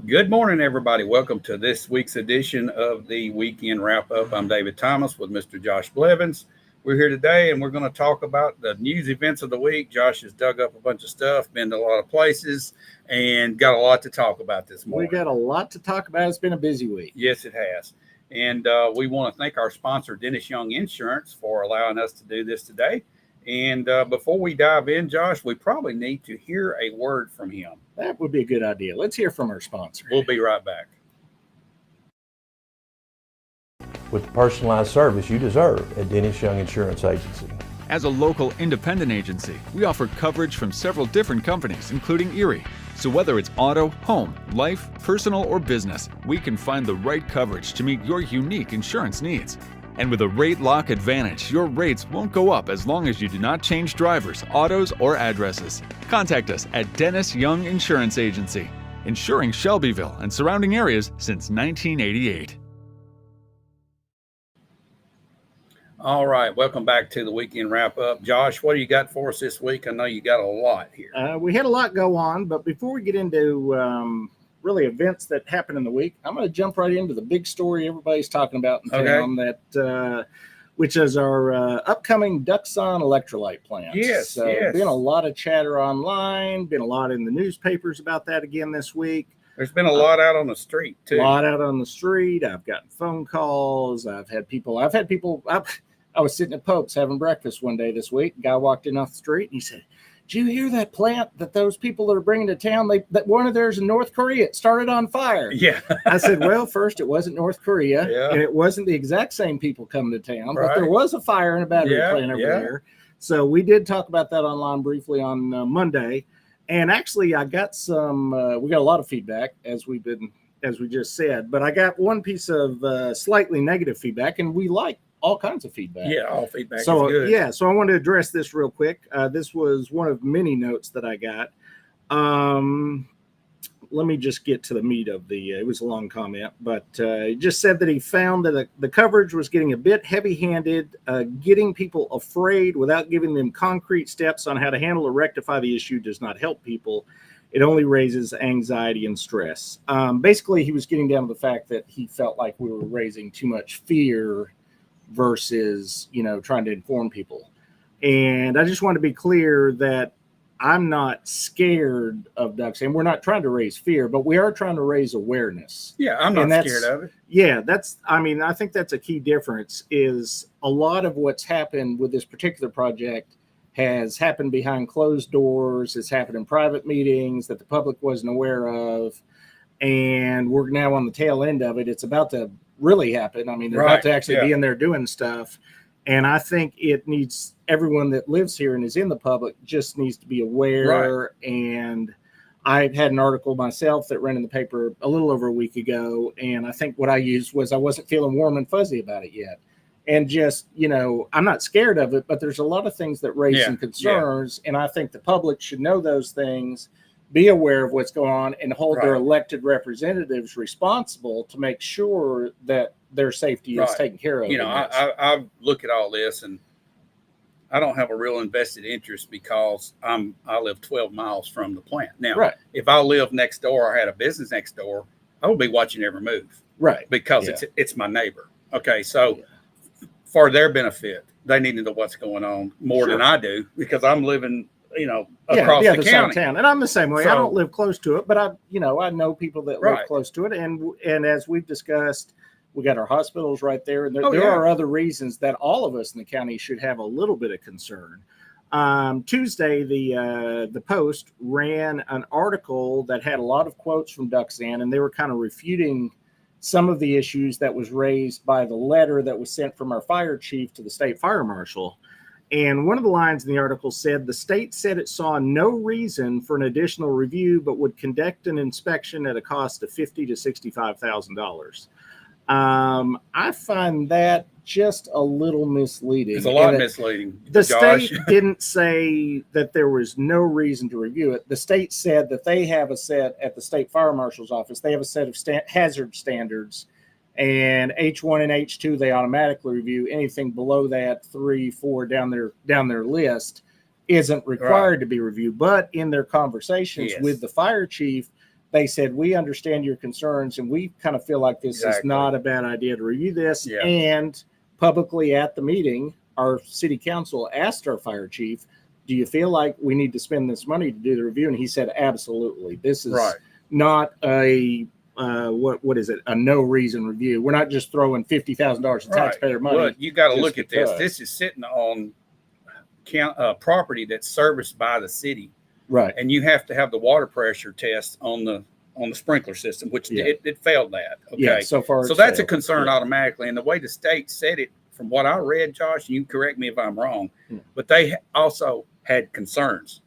Good morning, everybody. Welcome to this week's edition of the Weekend Wrap Up. I'm David Thomas with Mr. Josh Blevins. We're here today and we're going to talk about the news events of the week. Josh has dug up a bunch of stuff, been to a lot of places, and got a lot to talk about this morning. We got a lot to talk about. It's been a busy week. Yes, it has. And we want to thank our sponsor, Dennis Young Insurance, for allowing us to do this today. And before we dive in, Josh, we probably need to hear a word from him. That would be a good idea. Let's hear from our sponsor. We'll be right back. With the personalized service you deserve at Dennis Young Insurance Agency. As a local independent agency, we offer coverage from several different companies, including Erie. So whether it's auto, home, life, personal, or business, we can find the right coverage to meet your unique insurance needs. And with a rate lock advantage, your rates won't go up as long as you do not change drivers, autos, or addresses. Contact us at Dennis Young Insurance Agency, insuring Shelbyville and surrounding areas since 1988. All right, welcome back to the Weekend Wrap Up. Josh, what do you got for us this week? I know you got a lot here. We had a lot go on, but before we get into really events that happened in the week, I'm going to jump right into the big story everybody's talking about in town, which is our upcoming Duxon electrolyte plant. Yes, so been a lot of chatter online, been a lot in the newspapers about that again this week. There's been a lot out on the street, too. A lot out on the street. I've gotten phone calls. I've had people. I was sitting at Pope's having breakfast one day this week. A guy walked in off the street and he said, "Did you hear that plant that those people that are bringing to town, that one of theirs in North Korea, it started on fire?" Yeah. I said, well, first, it wasn't North Korea, Yeah. and it wasn't the exact same people coming to town, Right. but there was a fire in a battery plant over there. So we did talk about that online briefly on Monday. And actually, I got we got a lot of feedback, as we just said, but I got one piece of slightly negative feedback, and we like all kinds of feedback. Yeah, all feedback is good. Yeah, so I wanted to address this real quick. This was one of many notes that I got. Let me just get to the meat of it was a long comment, but he just said that he found that the coverage was getting a bit heavy-handed, getting people afraid without giving them concrete steps on how to handle or rectify the issue does not help people. It only raises anxiety and stress. Basically, he was getting down to the fact that he felt like we were raising too much fear versus, trying to inform people. And I just want to be clear that I'm not scared of ducks, and we're not trying to raise fear, but we are trying to raise awareness. Yeah, I'm not scared of it. Yeah, I think that's a key difference. Is a lot of what's happened with this particular project has happened behind closed doors. It's happened in private meetings that the public wasn't aware of, and we're now on the tail end of it. It's about to really happen. I mean, they're about to actually be in there doing stuff. And I think it needs everyone that lives here and is in the public just needs to be aware. Right. And I had an article myself that ran in the paper a little over a week ago. And I think what I used was I wasn't feeling warm and fuzzy about it yet. And just, I'm not scared of it, but there's a lot of things that raise some concerns. And I think the public should know those things, be aware of what's going on, and hold their elected representatives responsible to make sure that their safety is taken care of. I look at all this and I don't have a real invested interest because I live 12 miles from the plant. Now, if I live next door or had a business next door, I would be watching every move. Right. Because it's my neighbor. Okay. So for their benefit, they need to know what's going on more than I do because I'm living across the county. Town. And I'm the same way. I don't live close to it, but I know people that live close to it. And as we've discussed, we got our hospitals right there. And there are other reasons that all of us in the county should have a little bit of concern. Tuesday, the Post ran an article that had a lot of quotes from Duxon, and they were kind of refuting some of the issues that was raised by the letter that was sent from our fire chief to the state fire marshal. And one of the lines in the article said, the state said it saw no reason for an additional review, but would conduct an inspection at a cost of $50,000 to $65,000. I find that just a little misleading. It's a lot misleading. The state didn't say that there was no reason to review it. The state said that they have a set at the state fire marshal's office. They have a set of hazard standards, and H1 and H2 they automatically review. Anything below that, 3, 4 down their list, isn't required to be reviewed. But in their conversations with the fire chief, they said, we understand your concerns and we kind of feel like this is not a bad idea to review this. Yeah. And publicly at the meeting, our city council asked our fire chief, do you feel like we need to spend this money to do the review? And he said, absolutely. This is not a what is it? A no reason review. We're not just throwing $50,000 of taxpayer money. Well, you got to look at this. This is sitting on property that's serviced by the city, right? And you have to have the water pressure test on the sprinkler system, which it failed that. Okay, yeah, so far. So that's a concern automatically. And the way the state said it, from what I read, Josh, you can correct me if I'm wrong, but they also had concerns.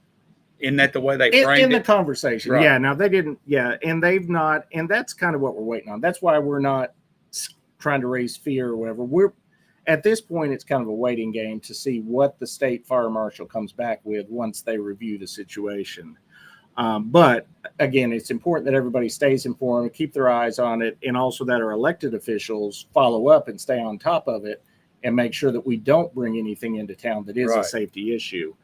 In that the way they framed in the conversation. Right. Yeah. Now they didn't. Yeah. And they've not. And that's kind of what we're waiting on. That's why we're not trying to raise fear or whatever. We're at this point, it's kind of a waiting game to see what the state fire marshal comes back with once they review the situation. But again, it's important that everybody stays informed, keep their eyes on it, and also that our elected officials follow up and stay on top of it and make sure that we don't bring anything into town that is a safety issue.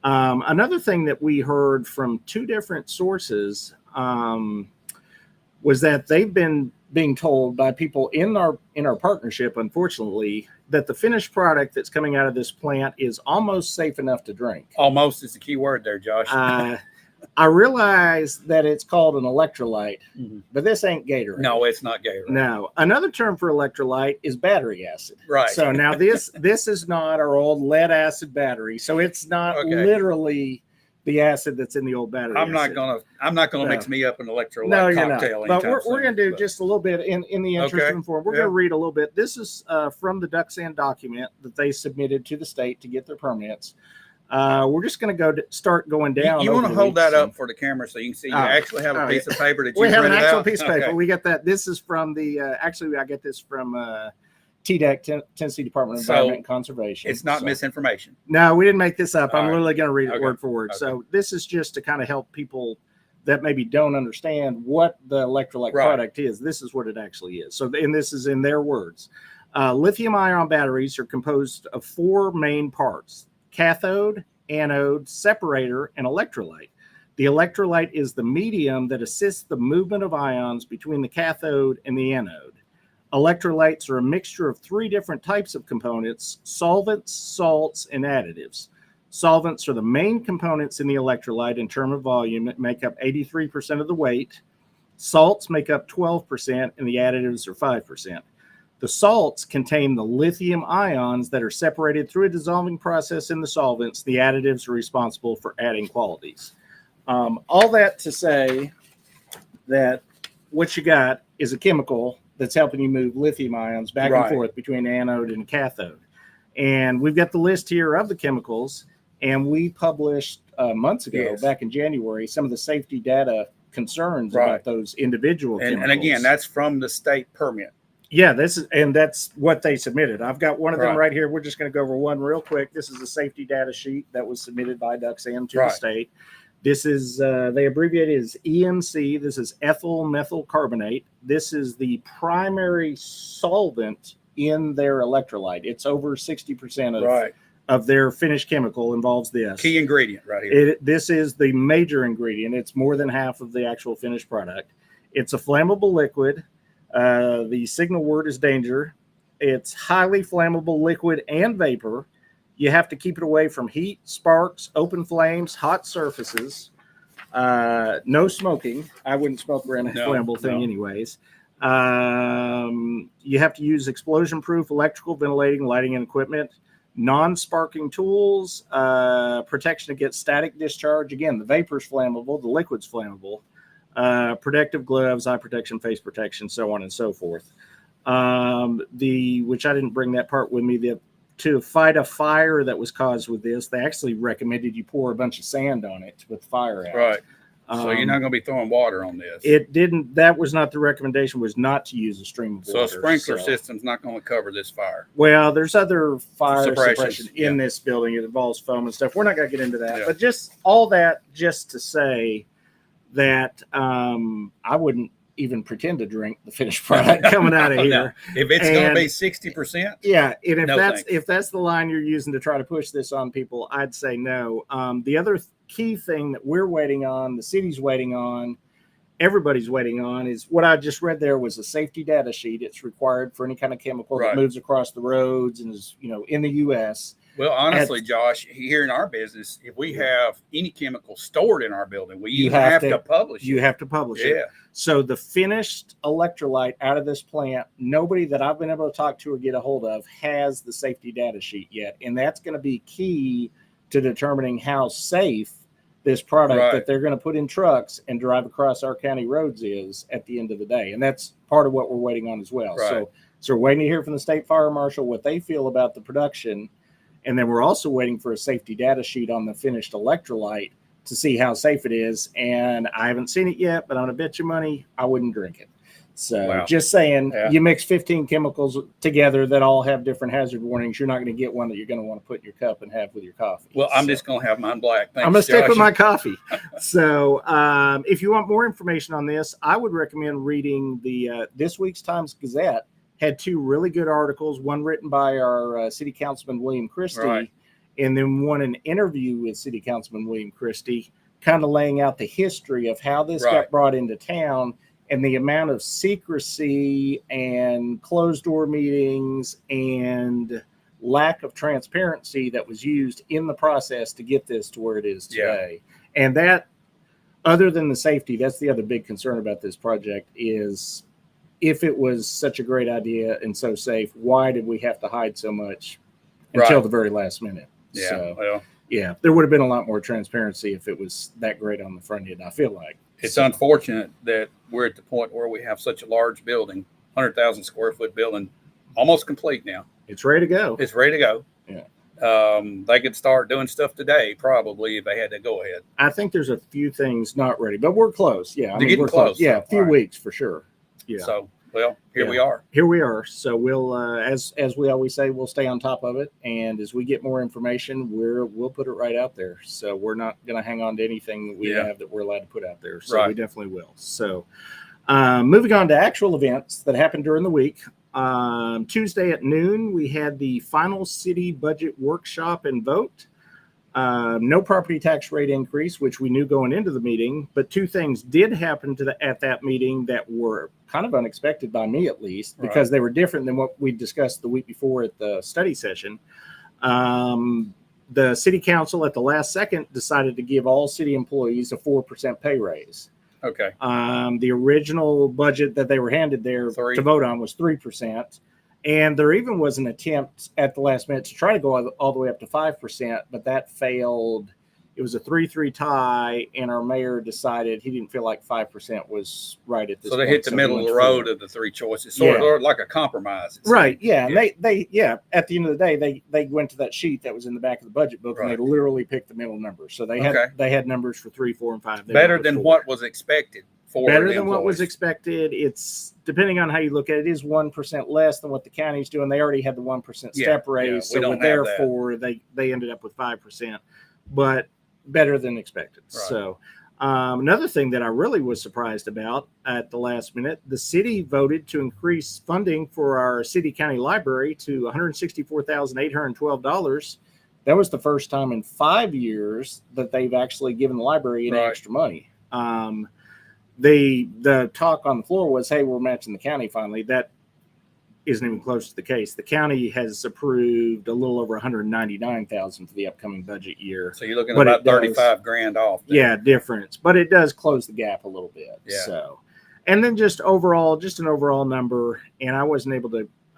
Another thing that we heard from two different sources was that they've been being told by people in our partnership, unfortunately, that the finished product that's coming out of this plant is almost safe enough to drink. Almost is the key word there, Josh. I realize that it's called an electrolyte, but this ain't Gatorade. No, it's not Gatorade. No. Another term for electrolyte is battery acid. Right. So now this is not our old lead acid battery. So it's not literally the acid that's in the old battery. I'm not gonna mix me up an electrolyte cocktail. But we're gonna do just a little bit in the interest of form. We're gonna read a little bit. This is from the Duck Sand document that they submitted to the state to get their permits. We're just going to start going down. You want to hold that up for the camera so you can see you actually have a piece of paper that you we have an actual out? Piece of paper. We get that. This is from the actually I get this from TDEC, Tennessee Department of Environment and Conservation. It's not misinformation. No, we didn't make this up. I'm literally going to read it word for word. Okay. So this is just to kind of help people that maybe don't understand what the electrolyte product is. This is what it actually is. So, and this is in their words. Lithium-ion batteries are composed of four main parts: cathode, anode, separator, and electrolyte. The electrolyte is the medium that assists the movement of ions between the cathode and the anode. Electrolytes are a mixture of three different types of components: solvents, salts, and additives. Solvents are the main components in the electrolyte in terms of volume that make up 83% of the weight. Salts make up 12%, and the additives are 5%. The salts contain the lithium ions that are separated through a dissolving process in the solvents. The additives are responsible for adding qualities. All that to say that what you got is a chemical that's helping you move lithium ions back and forth between anode and cathode. And we've got the list here of the chemicals, and we published months ago, back in January, some of the safety data concerns about those individual chemicals. And again, that's from the state permit. Yeah, that's what they submitted. I've got one of them right here. We're just going to go over one real quick. This is a safety data sheet that was submitted by Duck Sand to the state. This is, they abbreviate it as EMC. This is ethyl methyl carbonate. This is the primary solvent in their electrolyte. It's over 60% of their finished chemical involves this. Key ingredient right here. This is the major ingredient. It's more than half of the actual finished product. It's a flammable liquid. The signal word is danger. It's highly flammable liquid and vapor. You have to keep it away from heat, sparks, open flames, hot surfaces. No smoking. I wouldn't smoke around a flammable thing anyways. You have to use explosion-proof electrical, ventilating, lighting, and equipment. Non-sparking tools, protection against static discharge. Again, the vapor's flammable, the liquid's flammable. Protective gloves, eye protection, face protection, so on and so forth. Which I didn't bring that part with me. To fight a fire that was caused with this, they actually recommended you pour a bunch of sand on it to put the fire out. Right. So you're not going to be throwing water on this. That was not the recommendation, was not to use a stream of water. So a sprinkler system's not going to cover this fire. Well, there's other fire suppression in this building. It involves foam and stuff. We're not going to get into that. But just all that just to say that I wouldn't even pretend to drink the finished product coming out of here. No. If it's going to be 60%, and if that's the line you're using to try to push this on people, I'd say no. The other key thing that we're waiting on, the city's waiting on, everybody's waiting on is what I just read. There was a safety data sheet. It's required for any kind of chemical Right. that moves across the roads and is, in the U.S. Well, honestly, Josh, here in our business, if we have any chemical stored in our building, we even have to publish it. You have to publish it. So the finished electrolyte out of this plant, nobody that I've been able to talk to or get a hold of has the safety data sheet yet. And that's going to be key to determining how safe this product that they're going to put in trucks and drive across our county roads is at the end of the day. And that's part of what we're waiting on as well. Right. So we're waiting to hear from the state fire marshal what they feel about the production. And then we're also waiting for a safety data sheet on the finished electrolyte to see how safe it is. And I haven't seen it yet, but I'm going to bet you money I wouldn't drink it. So just saying, you mix 15 chemicals together that all have different hazard warnings, you're not going to get one that you're going to want to put in your cup and have with your coffee. Well, I'm just going to have mine black. Thanks, I'm going to stick Josh. with my coffee. So if you want more information on this, I would recommend reading the this week's Times Gazette. Had 2 really good articles, one written by our City Councilman William Christie, and then one an interview with City Councilman William Christie, kind of laying out the history of how this got brought into town and the amount of secrecy and closed door meetings and lack of transparency that was used in the process to get this to where it is today. And that, other than the safety, that's the other big concern about this project is, if it was such a great idea and so safe, why did we have to hide so much until the very last minute? Yeah. So, there would have been a lot more transparency if it was that great on the front end, I feel like. It's unfortunate that we're at the point where we have such a large building, 100,000 square foot building, almost complete now. It's ready to go. It's ready to go. Yeah. They could start doing stuff today, probably, if they had to go ahead. I think there's a few things not ready, but we're close. Yeah. They're getting we're close. Yeah. A few weeks for sure. Yeah. So, here we are. Here we are. So we'll, as we always say, we'll stay on top of it. And as we get more information, we'll put it right out there. So we're not going to hang on to anything that we have that we're allowed to put out there. So we definitely will. So moving on to actual events that happened during the week. Tuesday at noon, we had the final city budget workshop and vote. No property tax rate increase, which we knew going into the meeting, but 2 things did happen at that meeting that were kind of unexpected by me, at least, because they were different than what we discussed the week before at the study session. The city council at the last second decided to give all city employees a 4% pay raise. Okay. The original budget that they were handed there to vote on was 3%. And there even was an attempt at the last minute to try to go all the way up to 5%, but that failed. It was a 3-3 tie, and our mayor decided he didn't feel like 5% was right at this point. So they hit the middle of the road of the 3 choices, sort of like a compromise. Right, yeah. And they at the end of the day, they went to that sheet that was in the back of the budget book, and they literally picked the middle number. So they had numbers for 3, 4, and 5. Better than what was expected. Better than what was expected. It's, depending on how you look at it, is 1% less than what the county's doing. They already had the 1% step raise, so therefore they ended up with 5%, but better than expected. So another thing that I really was surprised about at the last minute, the city voted to increase funding for our city county library to $164,812. That was the first time in 5 years that they've actually given the library any extra money. The talk on the floor was, hey, we're matching the county finally. That isn't even close to the case. The county has approved a little over $199,000 for the upcoming budget year. So you're looking at about $35,000 off. Yeah, difference. But it does close the gap a little bit. Yeah. So, and then just an overall number, and I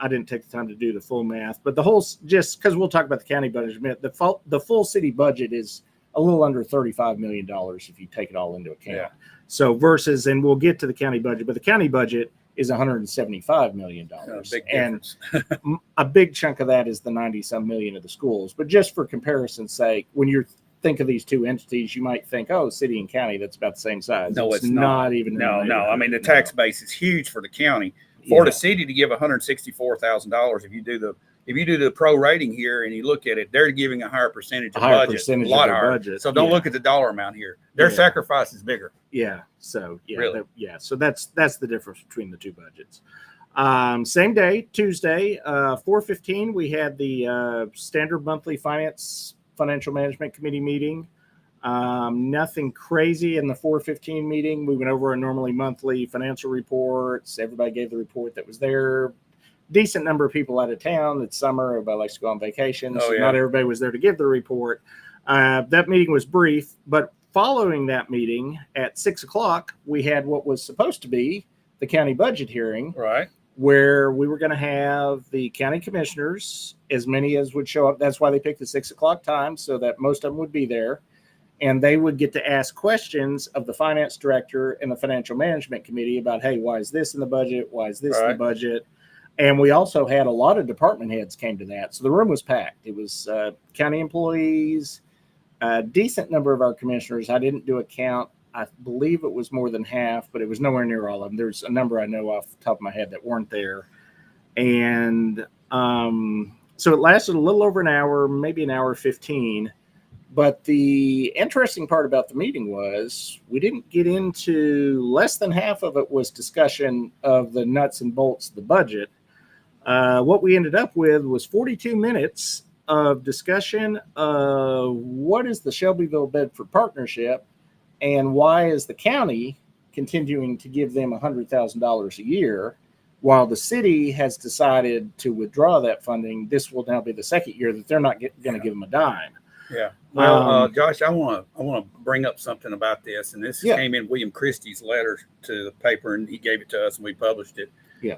didn't take the time to do the full math, but the whole, just because we'll talk about the county budget in a minute, the full city budget is a little under $35 million if you take it all into account. Yeah. So versus, and we'll get to the county budget, but the county budget is $175 million. Big difference. And a big chunk of that is the 90-some million of the schools. But just for comparison's sake, when you think of these two entities, you might think, oh, city and county, that's about the same size. No, it's not even. No. I mean, the tax base is huge for the county. For the city to give $164,000, if you do the pro rating here and you look at it, they're giving a higher percentage of budget, a lot higher. Budget. So don't look at the dollar amount here. Their sacrifice is bigger. Yeah. So really? So that's the difference between the two budgets. Same day, Tuesday, 4:15, we had the standard monthly financial management committee meeting. Nothing crazy in the 415 meeting. We went over our normally monthly financial reports. Everybody gave the report that was there. Decent number of people out of town. It's summer. Everybody likes to go on vacation. Oh, so yeah. Not everybody was there to give the report. That meeting was brief, but following that meeting at 6 o'clock, we had what was supposed to be the county budget hearing, Right. where we were going to have the county commissioners, as many as would show up. That's why they picked the 6 o'clock time, so that most of them would be there. And they would get to ask questions of the finance director and the financial management committee about, hey, why is this in the budget? Why is this in the budget? And we also had a lot of department heads came to that. So the room was packed. It was county employees, a decent number of our commissioners. I didn't do a count. I believe it was more than half, but it was nowhere near all of them. There's a number I know off the top of my head that weren't there. And so it lasted a little over an hour, maybe an hour 15. But the interesting part about the meeting was we didn't get into, less than half of it was discussion of the nuts and bolts of the budget. What we ended up with was 42 minutes of discussion of what is the Shelbyville Bedford Partnership and why is the county continuing to give them $100,000 a year while the city has decided to withdraw that funding. This will now be the second year that they're not going to give them a dime. Yeah. Well, Josh, I want to bring up something about this, and this came in William Christie's letter to the paper, and he gave it to us, and we published it. Yeah.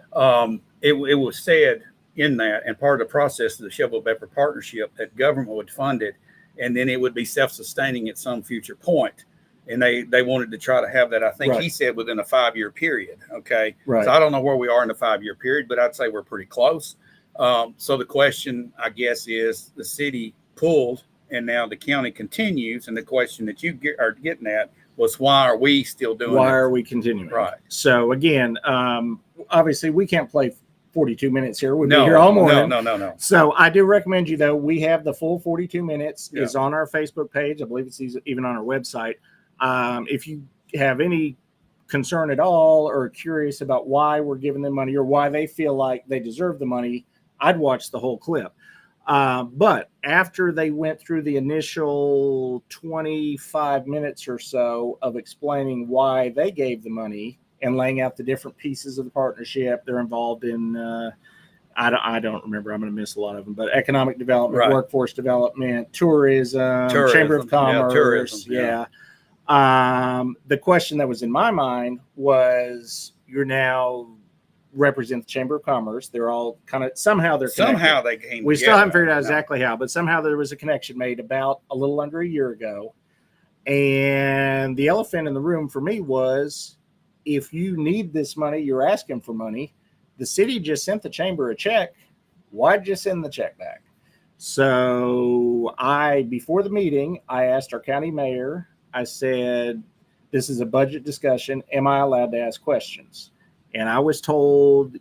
It was said in that, and part of the process of the Shelbyville Bedford Partnership, that government would fund it, and then it would be self-sustaining at some future point. And they wanted to try to have that, I think he said, within a 5-year period. Okay. Right. So I don't know where we are in the 5-year period, but I'd say we're pretty close. So the question, I guess, is the city pulled, and now the county continues. And the question that you are getting at was, why are we still doing it? Why are we continuing? Right. So again, obviously we can't play 42 minutes here. We'll be here all morning. No. So I do recommend you, though, we have the full 42 minutes is on our Facebook page. I believe it's even on our website. If you have any concern at all or curious about why we're giving them money or why they feel like they deserve the money, I'd watch the whole clip. But after they went through the initial 25 minutes or so of explaining why they gave the money and laying out the different pieces of the partnership they're involved in, I don't remember. I'm going to miss a lot of them, but economic development, workforce development, tourism, Chamber of Commerce. Tourism, the question that was in my mind was, you're now represent the Chamber of Commerce. They're all kind of, somehow they're connected. Somehow they came We together. still haven't figured out exactly how, but somehow there was a connection made about a little under a year ago. And the elephant in the room for me was, if you need this money, you're asking for money. The city just sent the chamber a check. Why'd you send the check back? So before the meeting, I asked our county mayor, I said, this is a budget discussion. Am I allowed to ask questions? And I was told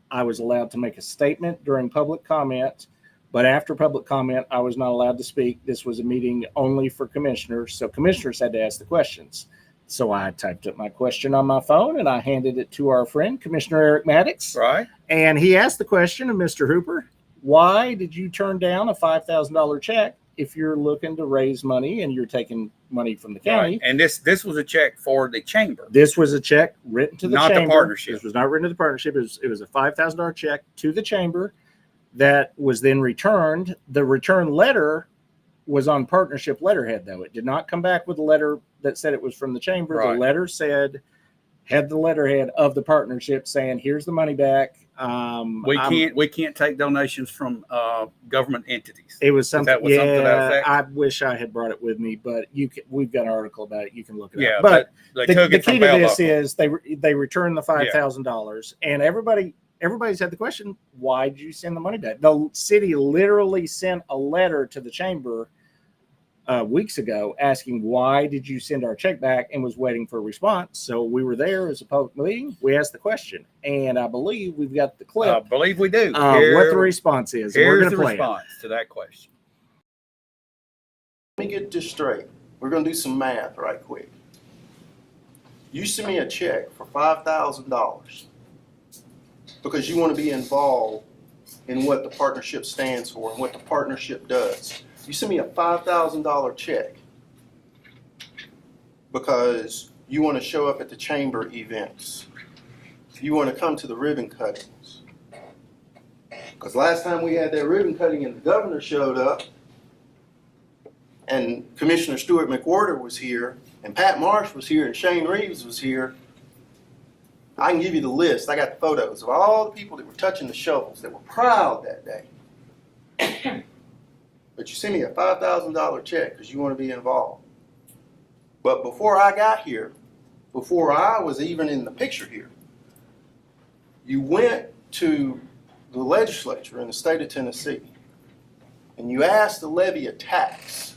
I was allowed to make a statement during public comment, but after public comment, I was not allowed to speak. This was a meeting only for commissioners. So commissioners had to ask the questions. So I typed up my question on my phone and I handed it to our friend, Commissioner Eric Maddox. Right. And he asked the question of Mr. Hooper, why did you turn down a $5,000 check if you're looking to raise money and you're taking money from the county? Right. And this was a check for the chamber. This was a check written to the chamber. Not the partnership. This was not written to the partnership. It was a $5,000 check to the chamber that was then returned. The return letter was on partnership letterhead, though. It did not come back with a letter that said it was from the chamber. Right. The letter had the letterhead of the partnership saying, here's the money back. We can't take donations from government entities. It was something. Something to that effect? I wish I had brought it with me, but we've got an article about it. You can look it up. But the key to this is they returned the $5,000, and everybody's had the question: why did you send the money back? The city literally sent a letter to the chamber weeks ago asking, why did you send our check back, and was waiting for a response. So we were there as a public meeting. We asked the question, and I believe we've got the clip. I believe we do. What the response is. Here's the response to that question. Let me get this straight. We're going to do some math right quick. You send me a check for $5,000 because you want to be involved in what the partnership stands for and what the partnership does. You send me a $5,000 check. because you want to show up at the chamber events. You want to come to the ribbon cuttings. Because last time we had that ribbon cutting and the governor showed up, and Commissioner Stuart McWhorter was here, and Pat Marsh was here, and Shane Reeves was here. I can give you the list. I got the photos of all the people that were touching the shovels that were proud that day. But you send me a $5,000 check because you want to be involved. But before I got here, before I was even in the picture here, you went to the legislature in the state of Tennessee and you asked to levy a tax,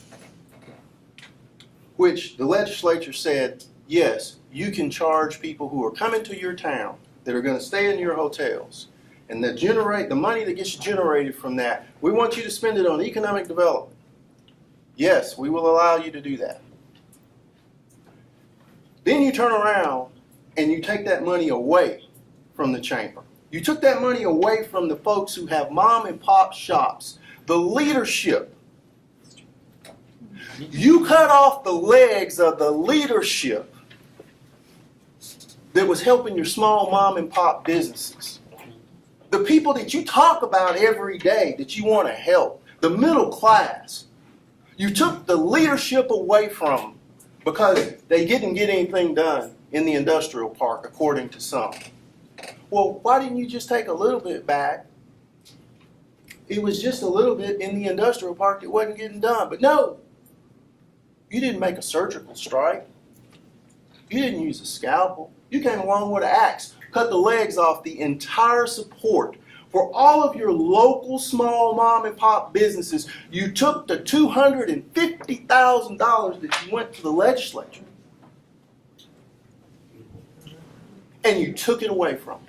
which the legislature said, yes, you can charge people who are coming to your town that are going to stay in your hotels, and the money that gets generated from that, we want you to spend it on economic development. Yes, we will allow you to do that. Then you turn around and you take that money away from the chamber. You took that money away from the folks who have mom and pop shops, the leadership. You cut off the legs of the leadership that was helping your small mom and pop businesses. The people that you talk about every day that you want to help, the middle class. You took the leadership away from them because they didn't get anything done in the industrial park, according to some. Well, why didn't you just take a little bit back? It was just a little bit in the industrial park that wasn't getting done. But no, you didn't make a surgical strike. You didn't use a scalpel. You came along with an axe, cut the legs off the entire support for all of your local small mom and pop businesses. You took the $250,000 that you went to the legislature and you took it away from them.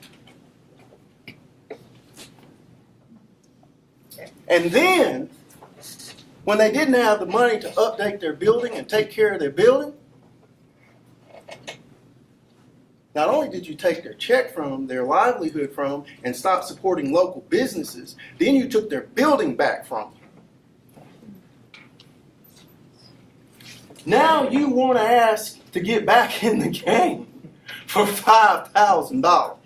And then, when they didn't have the money to update their building and take care of their building, not only did you take their check from them, their livelihood from them, and stop supporting local businesses, then you took their building back from them. Now you want to ask to get back in the game for $5,000.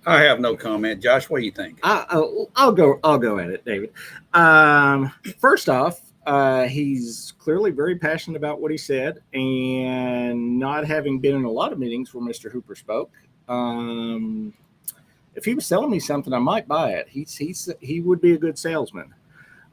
I have no comment. Josh, what do you think? I'll go at it, David. First off, he's clearly very passionate about what he said, and not having been in a lot of meetings where Mr. Hooper spoke. If he was selling me something, I might buy it. He would be a good salesman.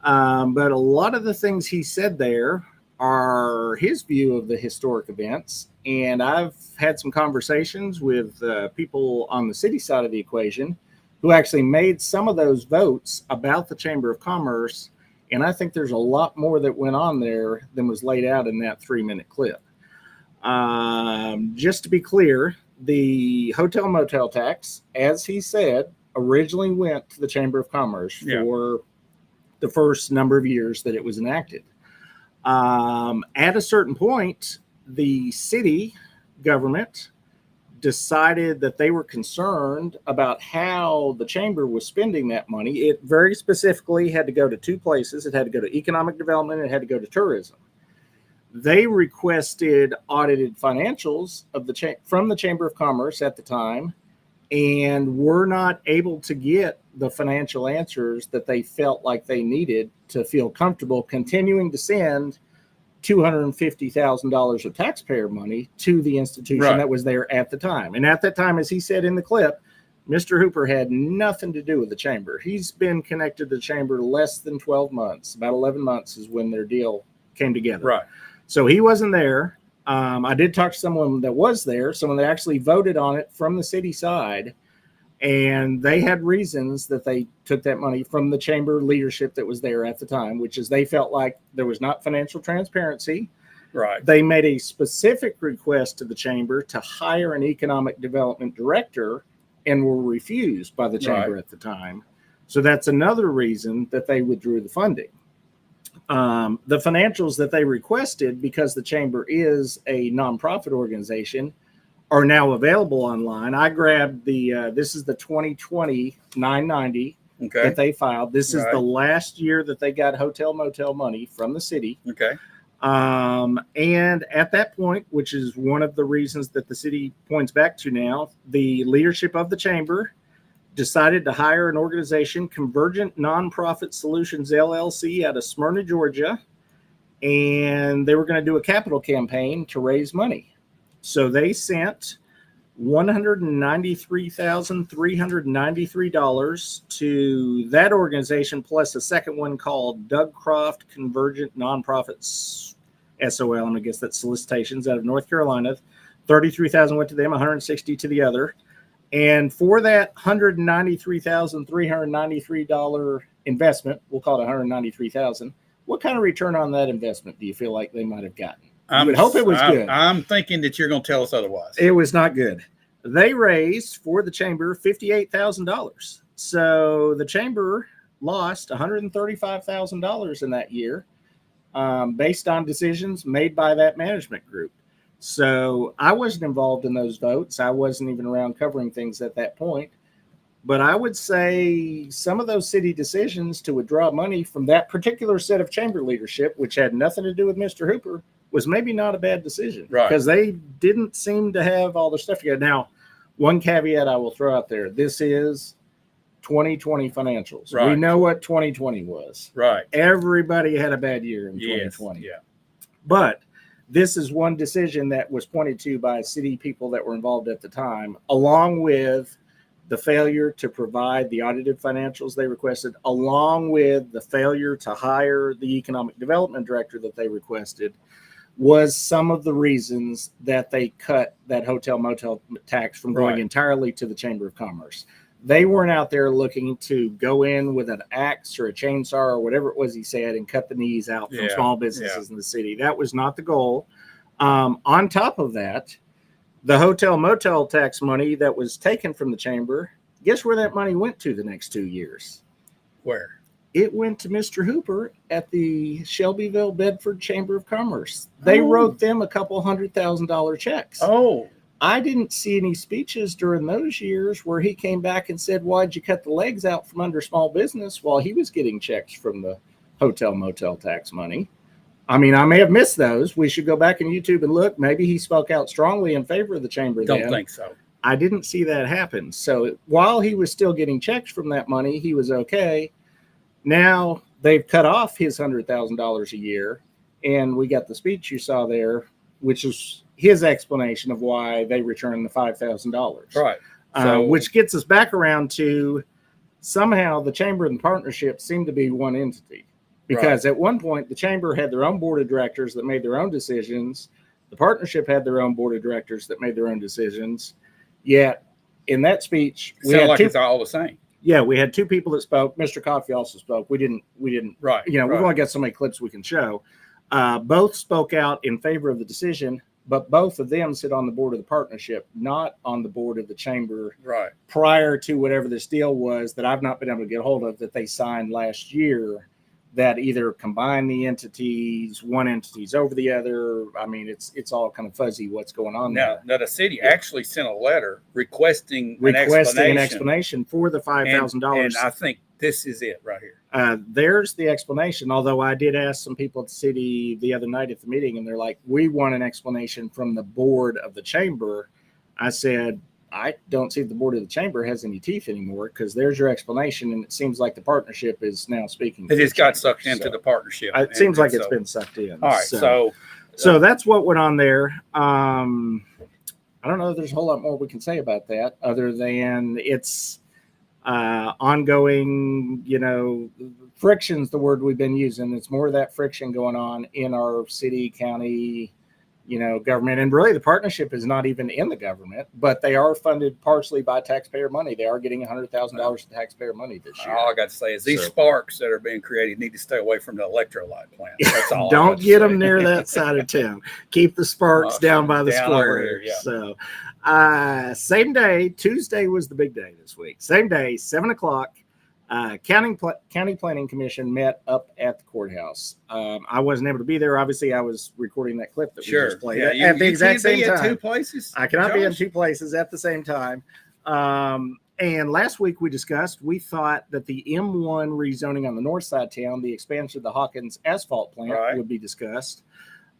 But a lot of the things he said there are his view of the historic events. And I've had some conversations with people on the city side of the equation who actually made some of those votes about the Chamber of Commerce. And I think there's a lot more that went on there than was laid out in that 3-minute clip. Just to be clear, the hotel motel tax, as he said, originally went to the Chamber of Commerce for the first number of years that it was enacted. At a certain point, the city government decided that they were concerned about how the chamber was spending that money. It very specifically had to go to two places. It had to go to economic development, and it had to go to tourism. They requested audited financials of from the Chamber of Commerce at the time, and were not able to get the financial answers that they felt like they needed to feel comfortable continuing to send $250,000 of taxpayer money to the institution that was there at the time. And at that time, as he said in the clip, Mr. Hooper had nothing to do with the chamber. He's been connected to the chamber less than 12 months. About 11 months is when their deal came together. Right. So he wasn't there. I did talk to someone that was there, someone that actually voted on it from the city side. And they had reasons that they took that money from the chamber leadership that was there at the time, which is they felt like there was not financial transparency. Right. They made a specific request to the chamber to hire an economic development director and were refused by the chamber at the time. So that's another reason that they withdrew the funding. The financials that they requested, because the chamber is a nonprofit organization, are now available online. I grabbed this is the 2020 990 Okay. that they filed. This is Right. the last year that they got hotel motel money from the city. Okay. And at that point, which is one of the reasons that the city points back to now, the leadership of the chamber decided to hire an organization, Convergent Nonprofit Solutions LLC, out of Smyrna, Georgia, and they were going to do a capital campaign to raise money. So they sent $193,393 to that organization, plus a second one called Doug Croft Convergent Nonprofits SOL, and I guess that's solicitations, out of North Carolina. 33,000 went to them, 160 to the other. And for that $193,393 investment, we'll call it $193,000. What kind of return on that investment do you feel like they might have gotten? I would hope it was good. I'm thinking that you're going to tell us otherwise. It was not good. They raised for the chamber $58,000. So the chamber lost $135,000 in that year, based on decisions made by that management group. So I wasn't involved in those votes. I wasn't even around covering things at that point. But I would say some of those city decisions to withdraw money from that particular set of chamber leadership, which had nothing to do with Mr. Hooper, was maybe not a bad decision. Right. Because they didn't seem to have all their stuff together. Now, one caveat I will throw out there. This is 2020 financials. Right. We know what 2020 was. Right. Everybody had a bad year in 2020. Yeah. But this is one decision that was pointed to by city people that were involved at the time, along with the failure to provide the audited financials they requested, along with the failure to hire the economic development director that they requested, was some of the reasons that they cut that hotel motel tax from going entirely to the Chamber of Commerce. They weren't out there looking to go in with an axe or a chainsaw or whatever it was he said and cut the knees out from small businesses in the city. That was not the goal. On top of that, the hotel motel tax money that was taken from the chamber, guess where that money went to the next 2 years? Where? It went to Mr. Hooper at the Shelbyville Bedford Chamber of Commerce. They wrote them a couple $100,000 checks. Oh. I didn't see any speeches during those years where he came back and said, why'd you cut the legs out from under small business while he was getting checks from the hotel motel tax money. I mean, I may have missed those. We should go back on YouTube and look. Maybe he spoke out strongly in favor of the chamber. Don't think so. I didn't see that happen. So while he was still getting checks from that money, he was okay. Now they've cut off his $100,000 a year. And we got the speech you saw there, which is his explanation of why they returned the $5,000. Right. So, which gets us back around to somehow the chamber and the partnership seem to be one entity. Because at one point, the chamber had their own board of directors that made their own decisions. The partnership had their own board of directors that made their own decisions. Yet, in that speech, we had it's all the same. Yeah, we had two people that spoke. Mr. Coffey also spoke. We didn't. Right. You know, we've only got so many clips we can show. Both spoke out in favor of the decision, but both of them sit on the board of the partnership, not on the board of the chamber. Right. Prior to whatever this deal was that I've not been able to get hold of that they signed last year, that either combine the entities, one entity's over the other. I mean, it's all kind of fuzzy what's going on there. Now the city actually sent a letter requesting an explanation for the $5,000. And I think this is it right here. There's the explanation. Although I did ask some people at the city the other night at the meeting, and they're like, we want an explanation from the board of the chamber. I said, I don't see the board of the chamber has any teeth anymore, because there's your explanation. And it seems like the partnership is now speaking. It just got sucked into the partnership. It seems like it's been sucked in. All right. So that's what went on there. I don't know if there's a whole lot more we can say about that other than it's ongoing, friction's the word we've been using. It's more of that friction going on in our city, county, government. And really the partnership is not even in the government, but they are funded partially by taxpayer money. They are getting $100,000 of taxpayer money this year. All I got to say is these sparks that are being created need to stay away from the electrolyte plant. That's all. Don't get them near that side of town. Keep the sparks down by the square. So same day, Tuesday was the big day this week. Same day, 7:00. County Planning Commission met up at the courthouse. I wasn't able to be there. Obviously, I was recording that clip that we just played at the exact same time. Two places. I cannot be in two places at the same time. And last week we thought that the M1 rezoning on the north side of town, the expansion of the Hawkins asphalt plant would be discussed.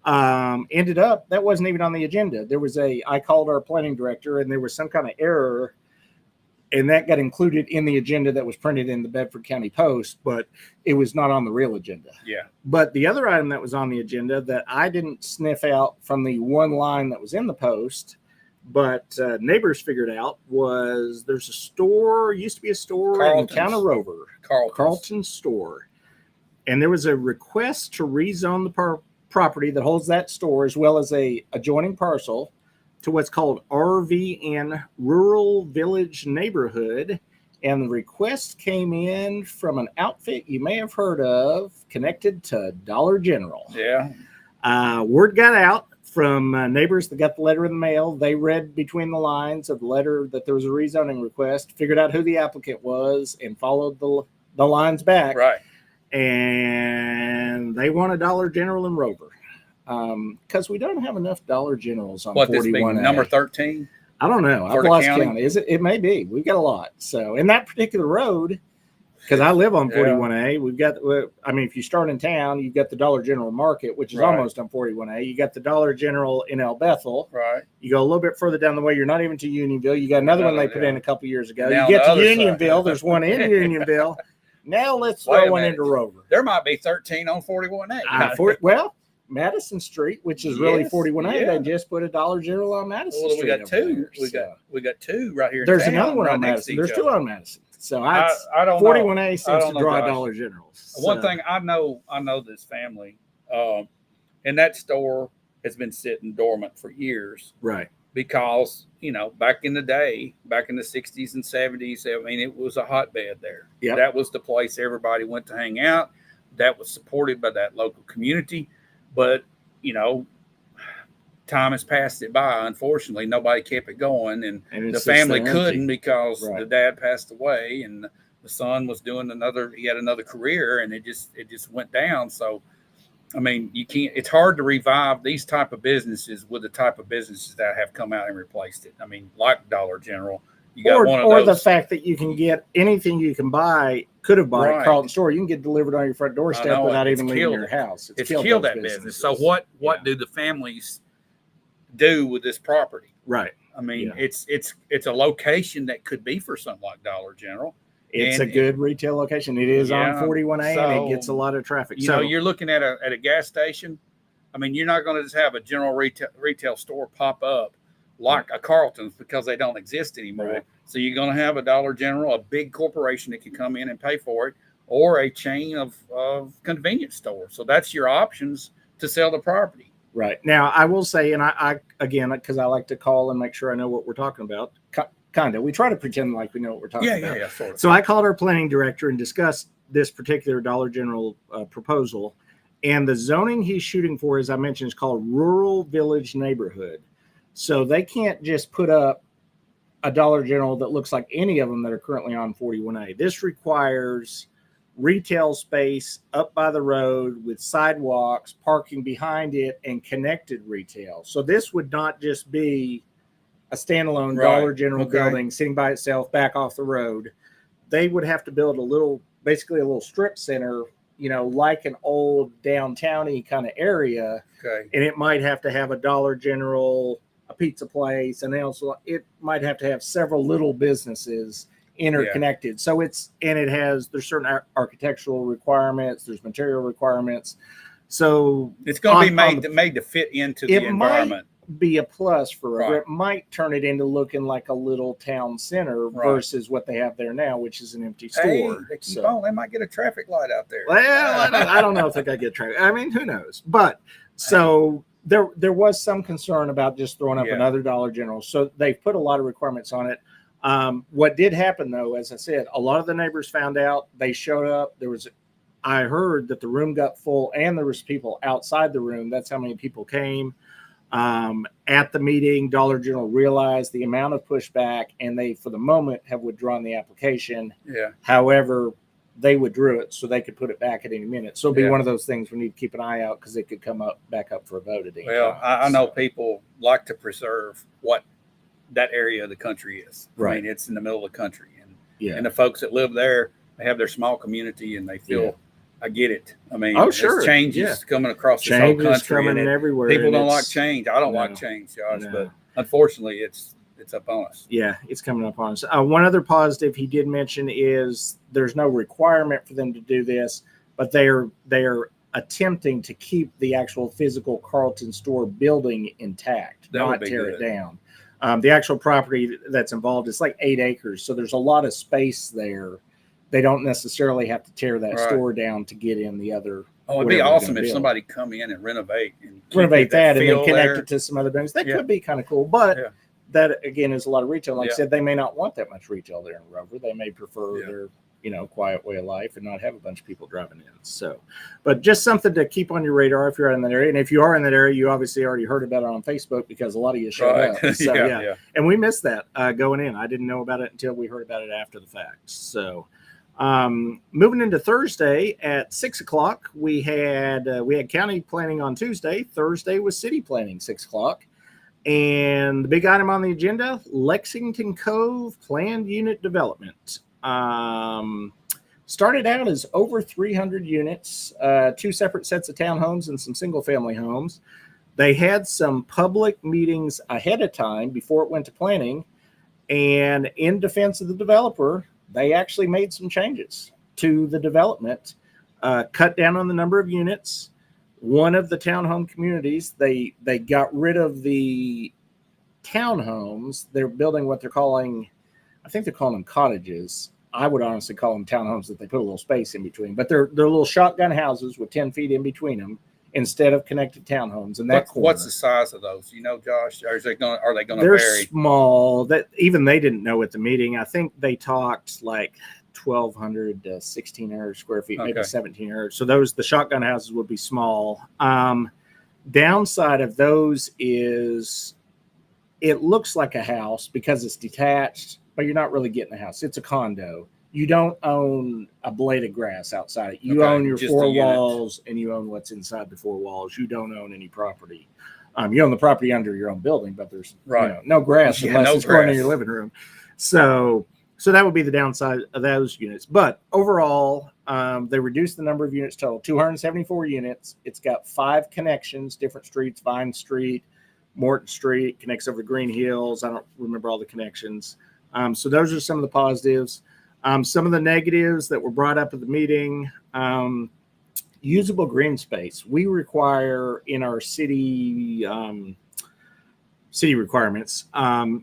Ended up, that wasn't even on the agenda. I called our planning director and there was some kind of error, and that got included in the agenda that was printed in the Bedford County Post, but it was not on the real agenda. Yeah. But the other item that was on the agenda that I didn't sniff out from the one line that was in the Post, but neighbors figured out, was there's a store, used to be a store in the town of Rover, Carlton's store. And there was a request to rezone the property that holds that store as well as a adjoining parcel to what's called RVN, Rural Village Neighborhood. And the request came in from an outfit you may have heard of connected to Dollar General. Yeah. Word got out from neighbors that got the letter in the mail. They read between the lines of the letter that there was a rezoning request, figured out who the applicant was, and followed the lines back. Right. And they want a Dollar General in Rover. Because we don't have enough Dollar Generals on 41A. This being number 13? I don't know. For I've the lost county? count. It may be. We've got a lot. So in that particular road, because I live on 41A, we've got, I mean, if you start in town, you've got the Dollar General Market, which is almost on 41A. You got the Dollar General in El Bethel. Right. You go a little bit further down the way, you're not even to Unionville. You got another one they put in a couple years ago. Now you get on to the other Unionville. side. There's one in Unionville. Now let's Wait a throw one minute. into Rover. There might be 13 on 41A. Well, Madison Street, which is really Yes, 41A, yeah. they just put a Dollar General on Madison Well, Street. we got over two. there, We got two right here. There's in town, another one right on next to Madison. each There's two other. on Madison. So I don't 41A know. I seems don't to know, draw Josh. Dollar Generals. One thing I know this family, and that store has been sitting dormant for years. Right. Because, back in the day, back in the 60s and 70s, I mean, it was a hotbed there. Yep. That was the place everybody went to hang out. That was supported by that local community. But, time has passed it by. Unfortunately, nobody kept it going. And the family couldn't because the dad passed away and the son was doing he had another career, and it just went down. So, I mean, it's hard to revive these type of businesses with the type of businesses that have come out and replaced it. I mean, like Dollar General, you got one of those. Or the fact that you can get anything you can buy, could have bought at Carlton store, you can get delivered on your front doorstep without even leaving your house. It's killed that business. So what do the families do with this property? Right. I mean, it's a location that could be for something like Dollar General. It's a good retail location. It is on 41A, and it gets a lot of traffic. You're looking at a gas station. I mean, you're not going to just have a general retail store pop up like a Carlton's because they don't exist anymore. Right. So you're going to have a Dollar General, a big corporation that can come in and pay for it, or a chain of convenience stores. So that's your options to sell the property. Right. Now, I will say, and I again, because I like to call and make sure I know what we're talking about. Kind of. We try to pretend like we know what we're talking about. Yeah, sort of. So I called our planning director and discussed this particular Dollar General proposal. And the zoning he's shooting for, as I mentioned, is called Rural Village Neighborhood. So they can't just put up a Dollar General that looks like any of them that are currently on 41A. This requires retail space up by the road with sidewalks, parking behind it, and connected retail. So this would not just be a standalone Dollar General building sitting by itself back off the road. They would have to build basically a little strip center, like an old downtowny kind of area. Okay. And it might have to have a Dollar General, a pizza place, and also it might have to have several little businesses interconnected. So there's certain architectural requirements, there's material requirements. So it's going to be made to fit into the environment. Be a plus for it might turn it into looking like a little town center versus what they have there now, which is an empty store. They might get a traffic light out there. Well, I don't know if they could get traffic. I mean, who knows? But so there was some concern about just throwing up another Dollar General. So they've put a lot of requirements on it. What did happen though, as I said, a lot of the neighbors found out. They showed up. I heard that the room got full and there was people outside the room. That's how many people came. At the meeting, Dollar General realized the amount of pushback, and they, for the moment, have withdrawn the application. Yeah. However, they withdrew it so they could put it back at any minute. So it'll be one of those things we need to keep an eye out because it could come back up for a vote at any time. I know people like to preserve what that area of the country is. Right. I mean, it's in the middle of the country, and Yeah. and the folks that live there, they have their small community, and they feel. Yeah. I get it. I mean, Oh, there's sure. changes Yeah. coming across this Change whole is country, coming and everywhere. people and don't like it's- change. I don't No. like change, Josh, No. but unfortunately, it's up on us. Yeah, it's coming up on us. One other positive he did mention is there's no requirement for them to do this, but they're attempting to keep the actual physical Carlton store building intact, That would not be tear good. it down. The actual property that's involved is like 8 acres, so there's a lot of space there. They don't necessarily have to tear that Right. store down to get in the other. Oh, it'd be whatever they're awesome gonna if build. somebody come in and renovate Renovate that and then feel connect there. it to some other buildings. That Yeah. could be kind of cool, but Yeah. that again is a lot of retail. Like Yeah. I said, they may not want that much retail there in Rover. They may prefer Yeah. their quiet way of life and not have a bunch of people driving in. So, but just something to keep on your radar if you're in that area. And if you are in that area, you obviously already heard about it on Facebook because a lot of you showed Right. up. So yeah. and we missed that going in. I didn't know about it until we heard about it after the fact. So, moving into Thursday at 6:00, we had county planning on Tuesday. Thursday was city planning 6:00, and the big item on the agenda: Lexington Cove planned unit development. Started out as over 300 units, 2 separate sets of townhomes and some single-family homes. They had some public meetings ahead of time before it went to planning, and in defense of the developer, they actually made some changes to the development, cut down on the number of units. One of the townhome communities, they got rid of the townhomes. They're building what they're calling, I think they're calling them cottages. I would honestly call them townhomes that they put a little space in between, but they're little shotgun houses with 10 feet in between them instead of connected townhomes. And What's the size of those? You know, Josh, or are they going to they're vary? small. That even they didn't know at the meeting. I think they talked like 1,200 to 1,600 square feet, maybe Okay. 1,700. So the shotgun houses would be small. Downside of those is it looks like a house because it's detached, but you're not really getting a house. It's a condo. You don't own a blade of grass outside it. You Okay, own your just 4 the unit. walls, and you own what's inside the 4 walls. You don't own any property. You own the property under your own building, but there's Right. no grass Yeah, unless no it's growing in grass. your living room. So that would be the downside of those units. But overall, they reduced the number of units total, 274 units. It's got 5 connections, different streets: Vine Street, Morton Street, connects over to Green Hills. I don't remember all the connections. So those are some of the positives. Some of the negatives that were brought up at the meeting: usable green space. We require in our city requirements,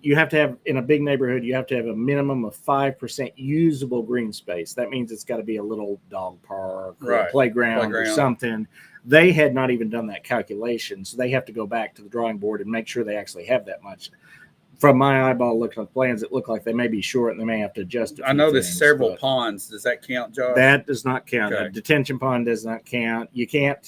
you have to have, in a big neighborhood, you have to have a minimum of 5% usable green space. That means it's got to be a little dog park or a Right. playground or something. They had not even done that calculation, so they have to go back to the drawing board and make sure they actually have that much. From my eyeball looking at the plans, it looked like they may be short and they may have to adjust. I know there's things, several but ponds. Does that count, Josh? that does not count. Okay. A detention pond does not count. You can't.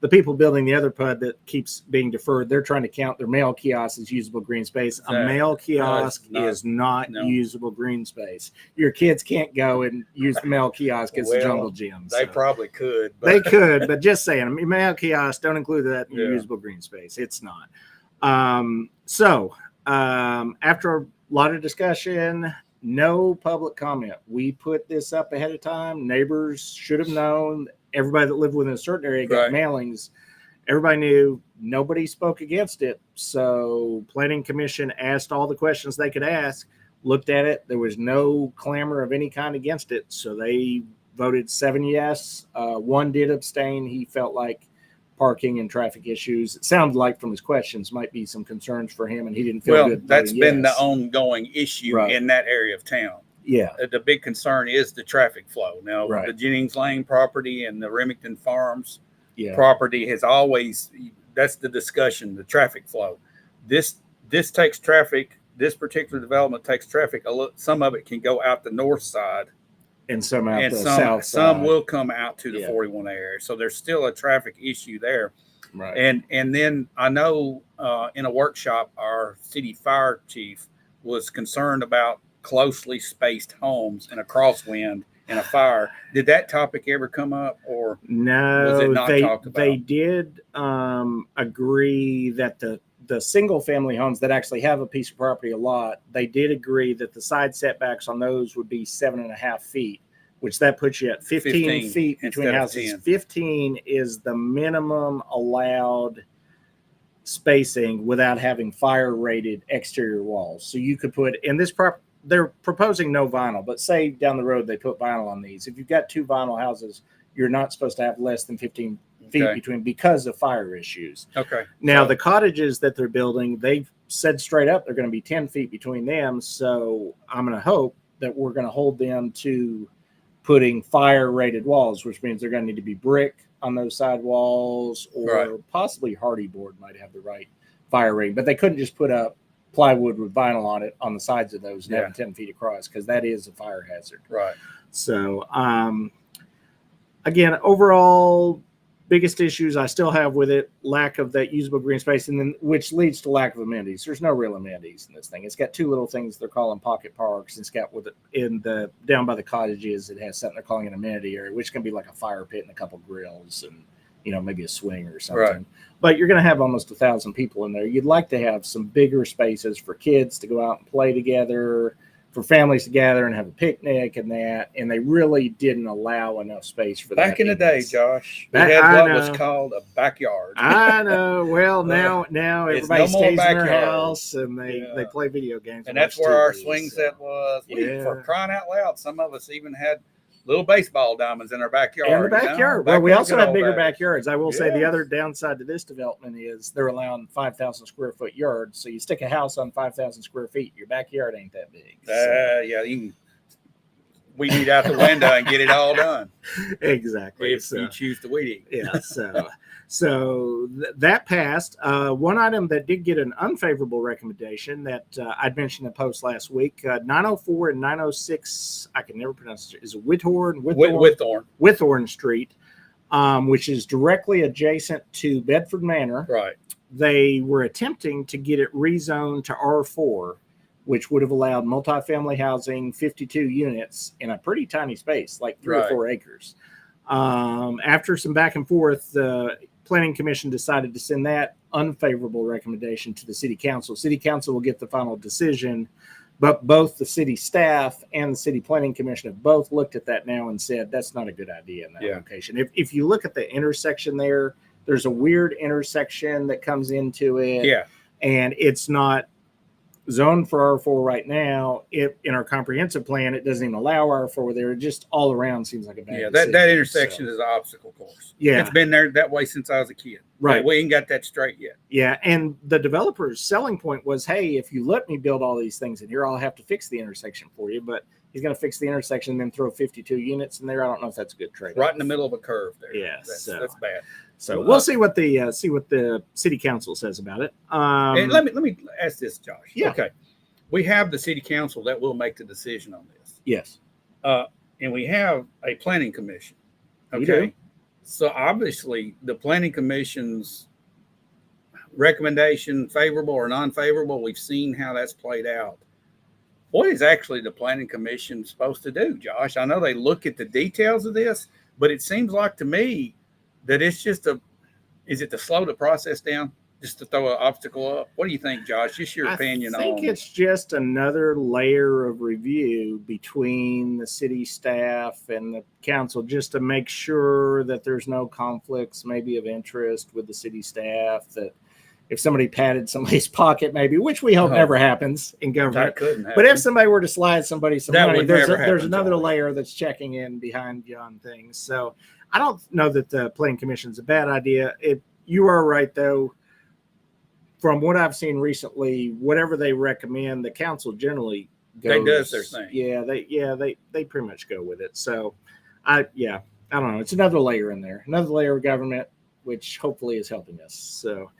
The people building the other PUD that keeps being deferred, they're trying to count their mail kiosks as usable green space. A Exactly. mail kiosk No, is not no. usable green space. Your kids can't go and use the mail kiosk as a Well, jungle gym. They so. probably could. But They could, but just saying, I mean, mail kiosks don't include that in your Yeah. usable green space. It's not. After a lot of discussion, no public comment. We put this up ahead of time. Neighbors should have known. Everybody that lived within a certain area got Right. mailings. Everybody knew. Nobody spoke against it. So Planning Commission asked all the questions they could ask, looked at it. There was no clamor of any kind against it. So they voted 7 yes. 1 did abstain. He felt like parking and traffic issues, it sounded like from his questions, might be some concerns for him, and he didn't feel well, good. that's voting been yes. the ongoing issue Right. in that area of town. Yeah. The big concern is the traffic flow. Now, Right. the Jennings Lane property and the Remington Farms Yeah. property has always, that's the discussion, the traffic flow. This takes traffic, this particular development takes traffic. Some of it can go out the north side, And some out and the some south some side. will come out to the Yeah. 41 area. So there's still a traffic issue there. Right. And then I know in a workshop, our city fire chief was concerned about closely spaced homes in a crosswind and a fire. Did that topic ever come up, or was it No, not talked about? they did agree that the the single family homes that actually have a piece of property, a lot, they did agree that the side setbacks on those would be 7.5 feet, which that puts you at 15 feet between instead of houses. 10. 15 is the minimum allowed spacing without having fire rated exterior walls. So you could put in this they're proposing no vinyl, but say down the road they put vinyl on these. If you've got 2 vinyl houses, you're not supposed to have less than 15 feet between because of fire issues. Okay. Now, the cottages that they're building, they've said straight up they're going to be 10 feet between them. So I'm going to hope that we're going to hold them to putting fire rated walls, which means they're going to need to be brick on those side walls, or possibly hardy board might have the right fire rating. But they couldn't just put up plywood with vinyl on it on the sides of those and have 10 feet across, because that is a fire hazard. Right. So, again, overall, biggest issues I still have with it, lack of that usable green space, and then which leads to lack of amenities. There's no real amenities in this thing. It's got 2 little things they're calling pocket parks. It's got down by the cottages, it has something they're calling an amenity area, which can be like a fire pit and a couple grills and maybe a swing or something. Right. But you're going to have almost 1,000 people in there. You'd like to have some bigger spaces for kids to go out and play together, for families to gather and have a picnic and that. And they really didn't allow enough space for that. Back in the day, Josh, we I had what know. was called a backyard. I know. Well, now It's everybody no more stays in their backyard. house and they play video games. And that's where our TV, swing so. set was. Yeah. For crying out loud, some of us even had little baseball diamonds in our backyard. In the backyard. Well, we also have bigger backyards. I will say the Yes. other downside to this development is they're allowing 5,000 square foot yards. So you stick a house on 5,000 square feet, your backyard ain't that big. Yeah, you can weed eat out the window and get it all done. Exactly. If you choose to weed eat. Yeah. So that passed. One item that did get an unfavorable recommendation that I'd mentioned in a post last week, 904 and 906, I can never pronounce it, is Withorn Street, which is directly adjacent to Bedford Manor. Right. They were attempting to get it rezoned to R4, which would have allowed multifamily housing, 52 units in a pretty tiny space, like 3 or 4 acres. After some back and forth, the Planning Commission decided to send that unfavorable recommendation to the City Council. City Council will get the final decision, but both the city staff and the City Planning Commission have both looked at that now and said that's not a good idea in that location. If you look at the intersection there, there's a weird intersection that comes into it. Yeah. And it's not zoned for R4 right now. In our comprehensive plan, it doesn't even allow R4 there. It just all around seems like a bad decision. That intersection is an obstacle course. Yeah. It's been there that way since I was a kid. Right. We ain't got that straight yet. Yeah. And the developer's selling point was, hey, if you let me build all these things in here, I'll have to fix the intersection for you. But he's going to fix the intersection and then throw 52 units in there. I don't know if that's a good trade. Right in the middle of a curve there. Yeah. That's bad. So we'll see what the City Council says about it. And let me ask this, Josh. Yeah. Okay. We have the City Council that will make the decision on this. Yes. And we have a Planning Commission. We do. Okay. So obviously the Planning Commission's recommendation, favorable or non-favorable, we've seen how that's played out. What is actually the Planning Commission supposed to do, Josh? I know they look at the details of this, but it seems like to me that it's just is it to slow the process down? Just to throw an obstacle up? What do you think, Josh? Just your opinion on it. I think it's just another layer of review between the city staff and the council just to make sure that there's no conflicts maybe of interest with the city staff, that if somebody patted somebody's pocket maybe, which we hope never happens in government. That couldn't happen. But if somebody were to slide somebody some That money, would there's never happen, another Josh. layer that's checking in behind things. So I don't know that the Planning Commission is a bad idea. You are right, though. From what I've seen recently, whatever they recommend, the council generally goes. They does their thing. They pretty much go with it. So I don't know. It's another layer in there, another layer of government, which hopefully is helping us. So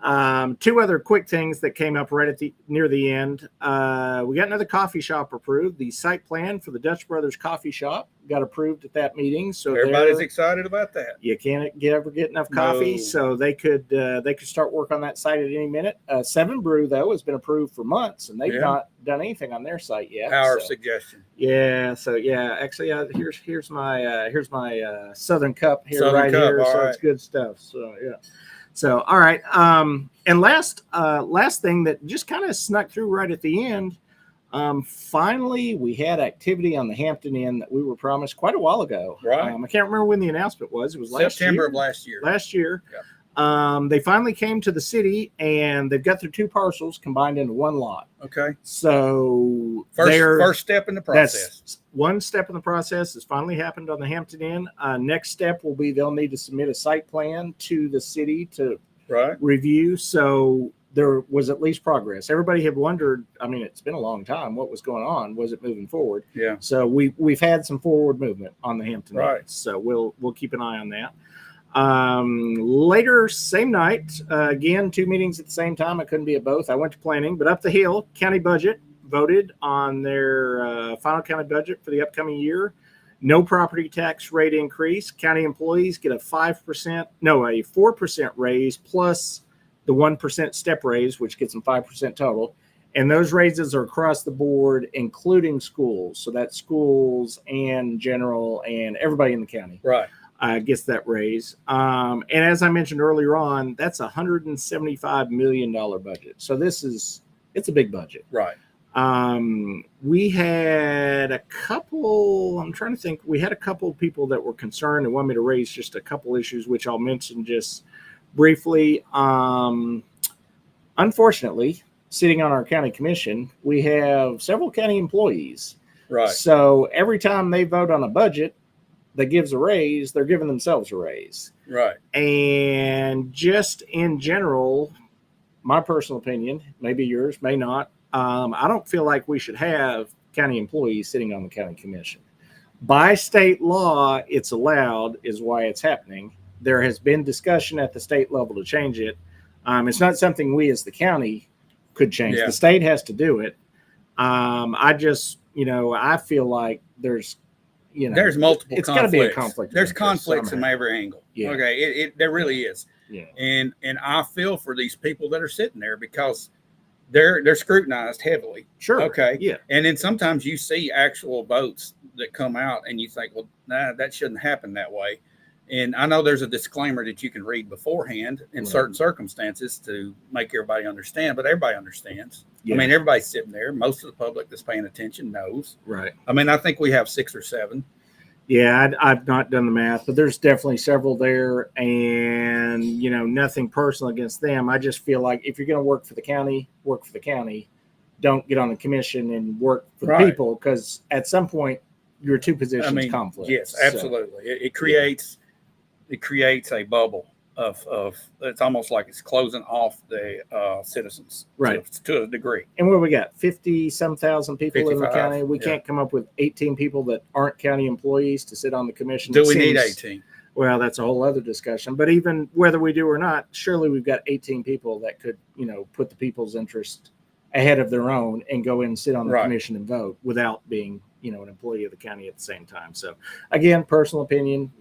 2 other quick things that came up right near the end. We got another coffee shop approved. The site plan for the Dutch Brothers Coffee Shop got approved at that meeting. So everybody's excited about that. You can't ever get enough coffee, so they could start work on that site at any minute. 7 Brew though has been approved for months, and they've not done anything on their site yet. Power of suggestion. Yeah. So actually, here's my Southern Cup here Southern right Cup, here. So right. it's good stuff. So yeah. So, all right. And last thing that just kind of snuck through right at the end. Finally, we had activity on the Hampton Inn that we were promised quite a while ago. Right. I can't remember when the announcement was. It was September of last year. Last year. Yeah. They finally came to the city, and they've got their two parcels combined into one lot. Okay. So first step in the process. That's one step in the process has finally happened on the Hampton Inn. Next step will be they'll need to submit a site plan to the city to review. So there was at least progress. Everybody had wondered, I mean, it's been a long time, what was going on? Was it moving forward? Yeah. So we've had some forward movement on the Hampton Inn. Right. So we'll keep an eye on that. Later, same night, again, two meetings at the same time. I couldn't be at both. I went to planning, but up the hill, county budget voted on their final county budget for the upcoming year. No property tax rate increase. County employees get a 4% raise plus the 1% step raise, which gets them 5% total. And those raises are across the board, including schools. So that's schools and general and everybody in the county. Right. Gets that raise. And as I mentioned earlier on, that's a $175 million budget. So it's a big budget. Right. We had a couple, I'm trying to think, we had a couple of people that were concerned and wanted me to raise just a couple issues, which I'll mention just briefly. Unfortunately, sitting on our county commission, we have several county employees. Right. So every time they vote on a budget that gives a raise, they're giving themselves a raise. Right. And just in general, my personal opinion, maybe yours, may not, I don't feel like we should have county employees sitting on the county commission. By state law, it's allowed, is why it's happening. There has been discussion at the state level to change it. It's not something we as the county could change. Yeah. The state has to do it. I just, I feel like there's multiple it's conflicts. Got to be a conflict. There's conflicts from every angle. Yeah. Okay. There really is. Yeah. And I feel for these people that are sitting there because they're scrutinized heavily. Sure. Okay. Yeah. And then sometimes you see actual votes that come out and you think, well, nah, that shouldn't happen that way. And I know there's a disclaimer that you can read beforehand in certain circumstances to make everybody understand, but everybody understands. Yeah. I mean, everybody's sitting there. Most of the public that's paying attention knows. Right. I mean, I think we have 6 or 7. Yeah, I've not done the math, but there's definitely several there, and nothing personal against them. I just feel like if you're going to work for the county, work for the county. Don't get on the commission and work for the people, because at some point your two positions conflict. Yes, absolutely. So, it creates a bubble of it's almost like it's closing off the citizens, to a degree. And what we got, 50-some thousand people in the county. We can't come up with 18 people that aren't county employees to sit on the commission. Do we need 18? Well, that's a whole other discussion. But even whether we do or not, surely we've got 18 people that could, put the people's interest ahead of their own and go in and sit on the commission and vote without being, an employee of the county at the same time. So again, personal opinion,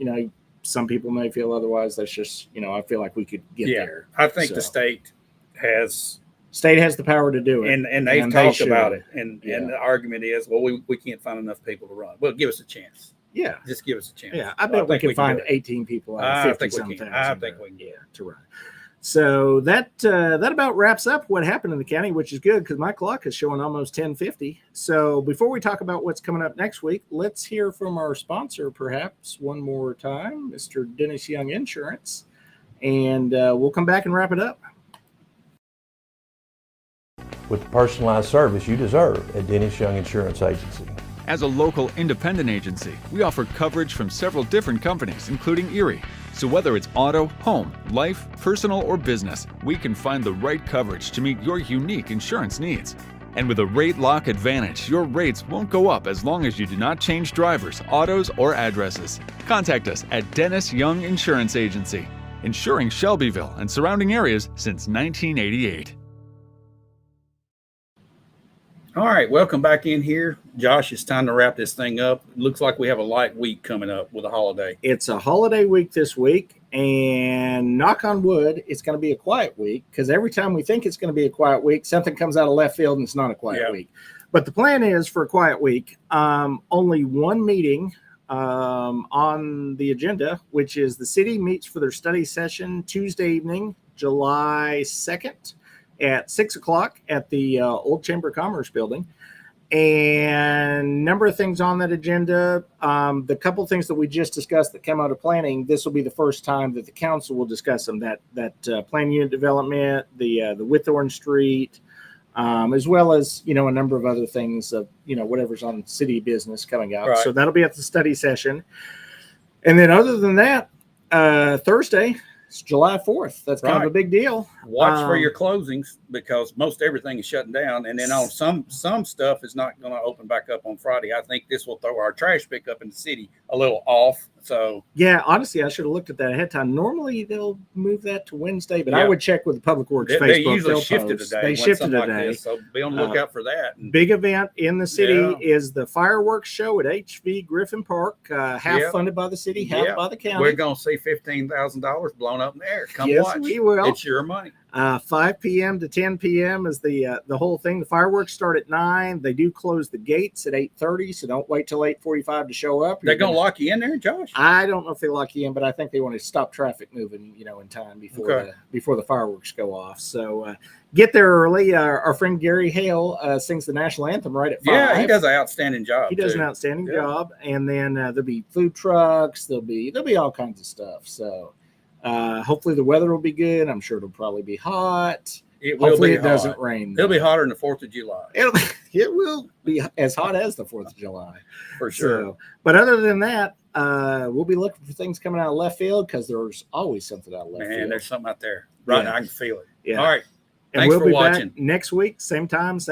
some people may feel otherwise. That's just, I feel like we could get there. I think the state has the power to do it. And they've talked about it. And the argument is, well, we can't find enough people to run. Well, give us a chance. Yeah. Just give us a chance. Yeah. I bet we can find 18 people out of 50-some thousand. I think we can. Yeah, to run. So that about wraps up what happened in the county, which is good because my clock is showing almost 10:50. So before we talk about what's coming up next week, let's hear from our sponsor perhaps one more time, Mr. Dennis Young Insurance, and we'll come back and wrap it up. With the personalized service you deserve at Dennis Young Insurance Agency. As a local independent agency, we offer coverage from several different companies, including Erie. So whether it's auto, home, life, personal, or business, we can find the right coverage to meet your unique insurance needs. And with a rate lock advantage, your rates won't go up as long as you do not change drivers, autos, or addresses. Contact us at Dennis Young Insurance Agency, insuring Shelbyville and surrounding areas since 1988. All right, welcome back in here. Josh, it's time to wrap this thing up. It looks like we have a light week coming up with a holiday. It's a holiday week this week, and knock on wood, it's going to be a quiet week because every time we think it's going to be a quiet week, something comes out of left field and it's not a quiet week. But the plan is for a quiet week, only one meeting on the agenda, which is the city meets for their study session Tuesday evening, July 2nd at 6 o'clock at the Old Chamber of Commerce building. And number of things on that agenda. The couple things that we just discussed that came out of planning, this will be the first time that the council will discuss them. That plan unit development, the Whitthorne Street, as well as a number of other things of whatever's on city business coming up. Right. So that'll be at the study session. And then other than that, Thursday, it's July 4th. That's kind of a big deal. Watch for your closings because most everything is shutting down, and then on some stuff is not going to open back up on Friday. I think this will throw our trash pickup in the city a little off. So yeah, honestly, I should have looked at that ahead of time. Normally they'll move that to Wednesday, but I Yeah. would check with the Public Works they Facebook. usually They'll shifted post. today. They when shifted something like today. this, so be on the lookout for that. And Big event in the city Yeah. is the fireworks show at HV Griffin Park, half Yeah. funded by the city, half Yeah. by the county. we're going to see $15,000 blown up in the air. Come Yes, watch. we will. It's your money. 5 p.m. to 10 p.m. is the whole thing. The fireworks start at 9. They do close the gates at 8:30, so don't wait till 8:45 to show up. They're going to lock you in there, Josh? I don't know if they lock you in, but I think they want to stop traffic moving, in time before Okay. before the fireworks go off. So get there early. Our friend Gary Hale sings the national anthem right at 5. Yeah, he does an outstanding job. He does too. an outstanding Yeah. job, and then there'll be food trucks. There'll be all kinds of stuff. So hopefully the weather will be good. I'm sure it'll probably be hot. It will Hopefully be it doesn't hot. rain. It'll be hotter than the 4th of July It will be as hot as the 4th of July. for sure. So, but other than that, we'll be looking for things coming out of left field because there's always something out of left Man, field. there's something out there right Yeah. now. I can feel it. Yeah. All right. And Thanks we'll for be watching. back next week, same time, same